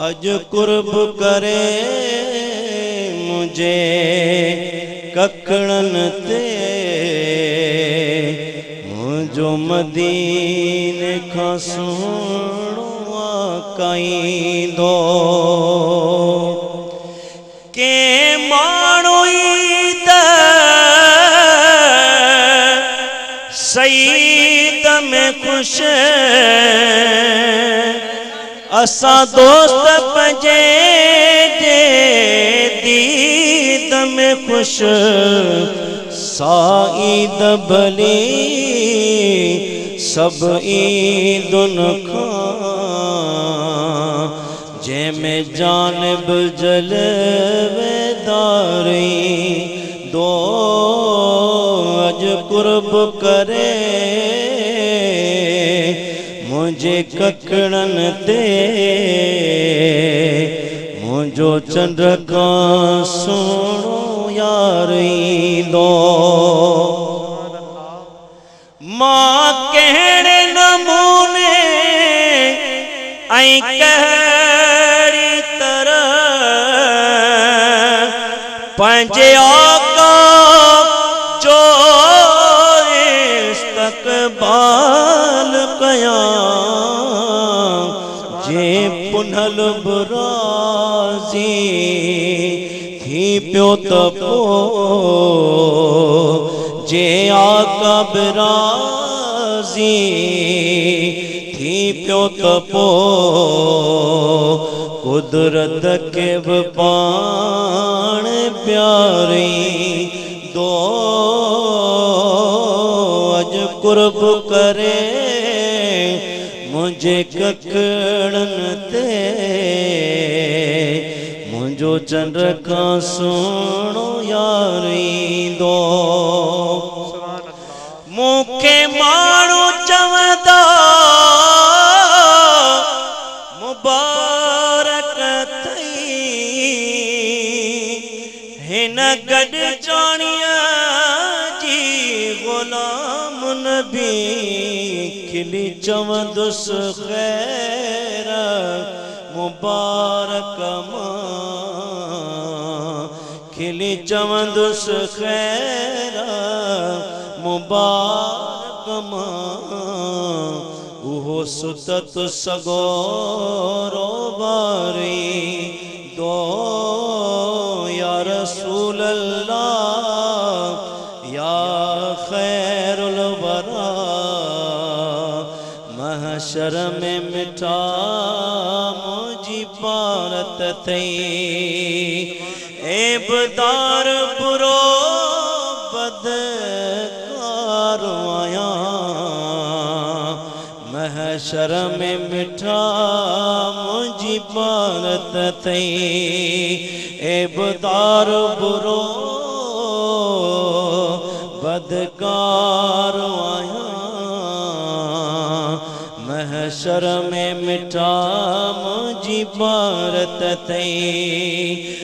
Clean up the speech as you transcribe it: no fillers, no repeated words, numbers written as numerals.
अज कुर्ब करे मुझे ककड़न ते मुझो मदीने खां सुहिणो आकाईंदो के माण्हू ई त सईद में खुश असा दोस्त पंजे दीद में खुश साईद भली सब ईदुन खां जंहिंमें जानिब जलवेदारी दो अज कुर्ब करे मुझे ककड़न ते मुझो चंड का सुहिणो यारींदो मां कहिड़े नमूने ऐं कहिड़ी तरह पंहिंजे आका जो इस्तक़बाल कयां जे पुनल बुराज़ी थी पियो त पोइ जे आका बिराज़ी थी पियो त पोइ कुदरत के बि पाण प्यारी दो अज कुर्ब करे मुझे ककड़न ते मुझो चंड का सुहिणो यारींदो मूंखे माण्हू चवंदा मुबारक थई हिन गॾु जाणीअ जी ग़ुलाम नबी खिली चवंदुसि ख़ैर मुबारक मां खिली चवंदुसि ख़ैर मुबारक मां उहो सुतत सगोरो बारी दो या रसूल अल्लाह या खैरुल वरा महशर में मिठा मुझी पारत थई एबदार बुरो बदकार आया महशर में मिठा मुझी पारत थई एबदार बुरो बदकार आया महशर में मिठा मुझी पारत थई।